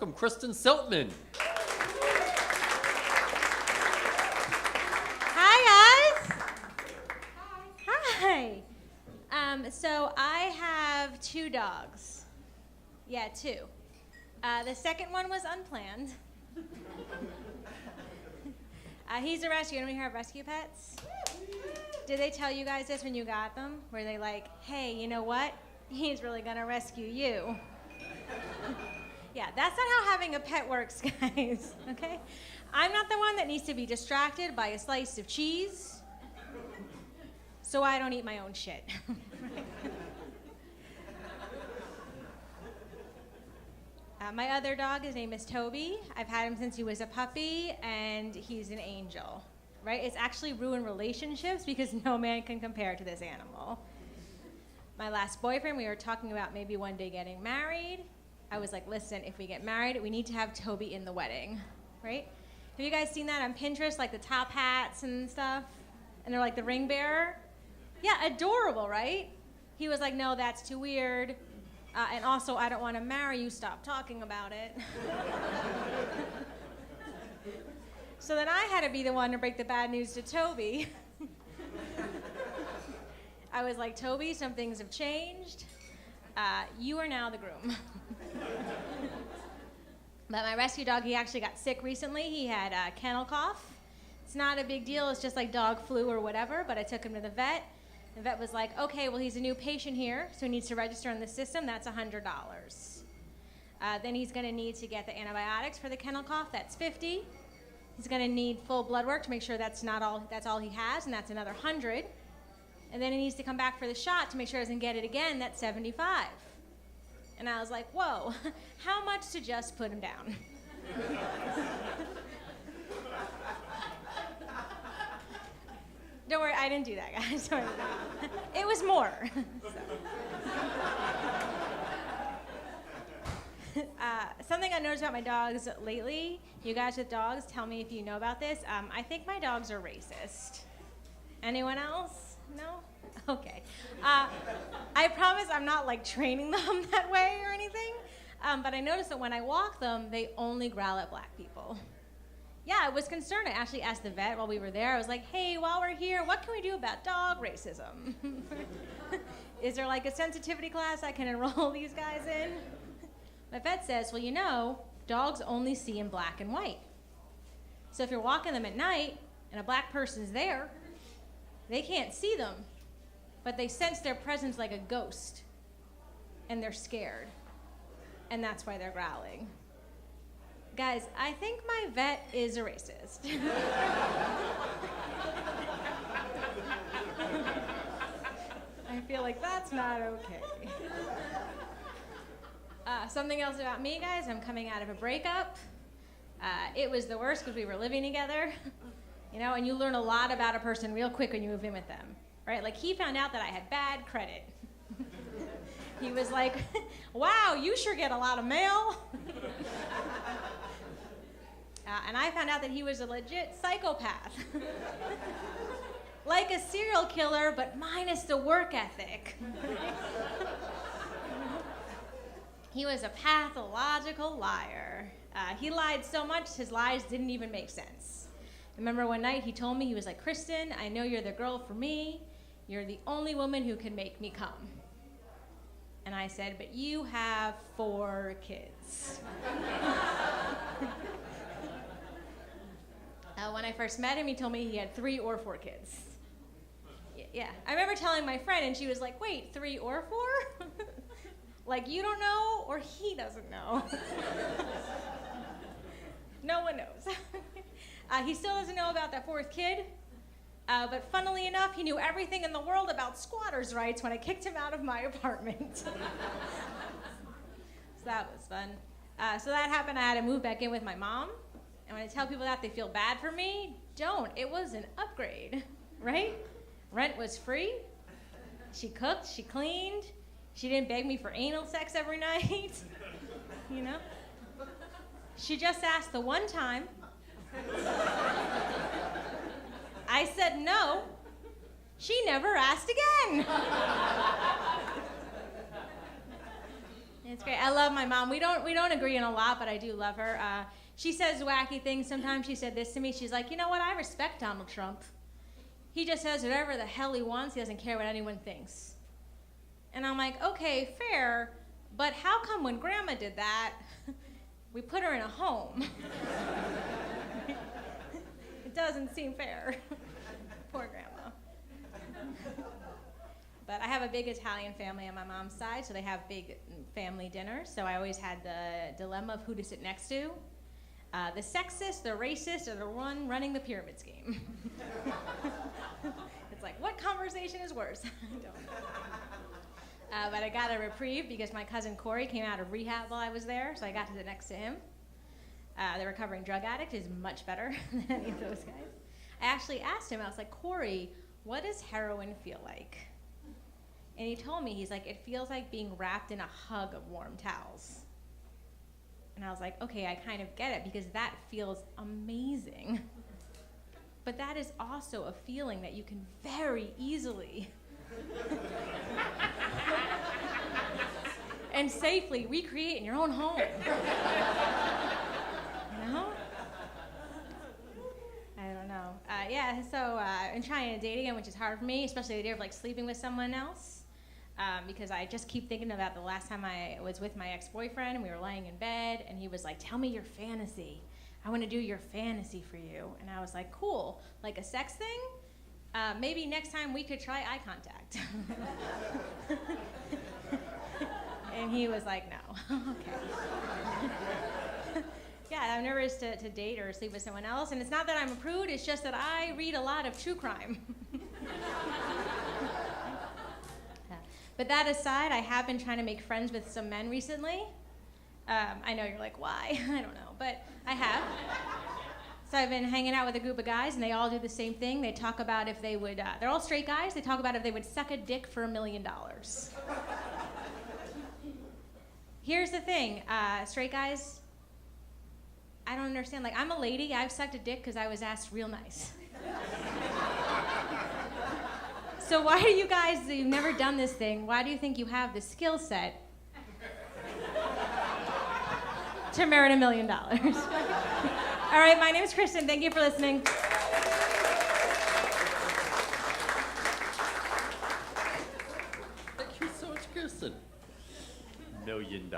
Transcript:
welcome Kristin Seltman. Hi, guys. Hi. So I have 2 dogs. Yeah, 2. The second one was unplanned. He's a rescue. Anyone here have rescue pets? Did they tell you guys this when you got them? Were they like, hey, you know what? He's really going to rescue you. Yeah, that's not how having a pet works, guys, okay? I'm not the one that needs to be distracted by a slice of cheese, so I don't eat my own shit. My other dog, his name is Toby. I've had him since he was a puppy, and he's an angel, right? It's actually ruined relationships because no man can compare to this animal. My last boyfriend, we were talking about maybe one day getting married. I was like, listen, if we get married, we need to have Toby in the wedding, right? Have you guys seen that on Pinterest, like the top hats and stuff? And they're like the ring bearer? Yeah, adorable, right? He was like, no, that's too weird. And also, I don't want to marry you. Stop talking about it. So then I had to be the one to break the bad news to Toby. I was like, Toby, some things have changed. You are now the groom. But my rescue dog, he actually got sick recently. He had kennel cough. It's not a big deal. It's just like dog flu or whatever. But I took him to the vet. The vet was like, okay, well, he's a new patient here, so he needs to register in the system. That's $100. Then he's going to need to get the antibiotics for the kennel cough. That's $50. He's going to need full blood work to make sure that's all he has, and that's another $100. And then he needs to come back for the shot to make sure he doesn't get it again. That's $75. And I was like, whoa, how much to just put him down? Don't worry, I didn't do that, guys. Don't worry. It was more. Something I noticed about my dogs lately, you guys with dogs, tell me if you know about this. I think my dogs are racist. Anyone else? No? Okay. I promise I'm not like training them that way or anything, but I noticed that when I walk them, they only growl at black people. Yeah, I was concerned. I actually asked the vet while we were there. I was like, hey, while we're here, what can we do about dog racism? Is there like a sensitivity class I can enroll these guys in? My vet says, well, you know, dogs only see in black and white. So if you're walking them at night and a black person's there, they can't see them, but they sense their presence like a ghost, and they're scared, and that's why they're growling. Guys, I think my vet is a racist. I feel like that's not okay. Something else about me, guys, I'm coming out of a breakup. It was the worst because we were living together, you know, and you learn a lot about a person real quick when you move in with them, right? Like, he found out that I had bad credit. He was like, wow, you sure get a lot of mail. And I found out that he was a legit psychopath. Like a serial killer, but minus the work ethic. He was a pathological liar. He lied so much, his lies didn't even make sense. I remember one night he told me, he was like, Kristin, I know you're the girl for me. You're the only woman who can make me come. And I said, but you have 4 kids. When I first met him, he told me he had 3 or 4 kids. Yeah, I remember telling my friend, and she was like, wait, 3 or 4? Like, you don't know, or he doesn't know. No one knows. He still doesn't know about that 4th kid, but funnily enough, he knew everything in the world about squatters' rights when I kicked him out of my apartment. So that was fun. So that happened, I had to move back in with my mom. And when I tell people that, they feel bad for me. Don't. It was an upgrade, right? Rent was free. She cooked. She cleaned. She didn't beg me for anal sex every night. You know? She just asked the one time. I said no. She never asked again. It's great. I love my mom. We don't agree on a lot, but I do love her. She says wacky things. Sometimes she said this to me. She's like, you know what? I respect Donald Trump. He just says whatever the hell he wants. He doesn't care what anyone thinks. And I'm like, okay, fair. But how come when Grandma did that, we put her in a home? It doesn't seem fair. Poor Grandma. But I have a big Italian family on my mom's side, so they have big family dinners. So I always had the dilemma of who to sit next to. The sexist, the racist, or the one running the pyramid scheme. It's like, what conversation is worse? I don't know. But I got a reprieve because my cousin Corey came out of rehab while I was there, so I got to sit next to him. The recovering drug addict is much better than any of those guys. I actually asked him, I was like, Corey, what does heroin feel like? And he told me, he's like, it feels like being wrapped in a hug of warm towels. And I was like, okay, I kind of get it because that feels amazing. But that is also a feeling that you can very easily and safely recreate in your own home. You know? I don't know. So I'm trying to date again, which is hard for me, especially the idea of like sleeping with someone else. Because I just keep thinking about the last time I was with my ex-boyfriend and we were laying in bed and he was like, tell me your fantasy. I want to do your fantasy for you. And I was like, cool, like a sex thing? Maybe next time we could try eye contact. And he was like, no. Okay. Yeah, I'm nervous to date or sleep with someone else. And it's not that I'm a prude, it's just that I read a lot of true crime. But that aside, I have been trying to make friends with some men recently. I know you're like, why? I don't know, but I have. So I've been hanging out with a group of guys, and they all do the same thing. They talk about if they would, they're all straight guys, they talk about if they would suck a dick for $1 million. Here's the thing, straight guys, I don't understand. Like, I'm a lady, I've sucked a dick because I was asked real nice. So why do you guys, you've never done this thing, why do you think you have the skill set to merit $1 million? All right, my name is Kristin. Thank you for listening. Thank you so much, Kristin. $1 million.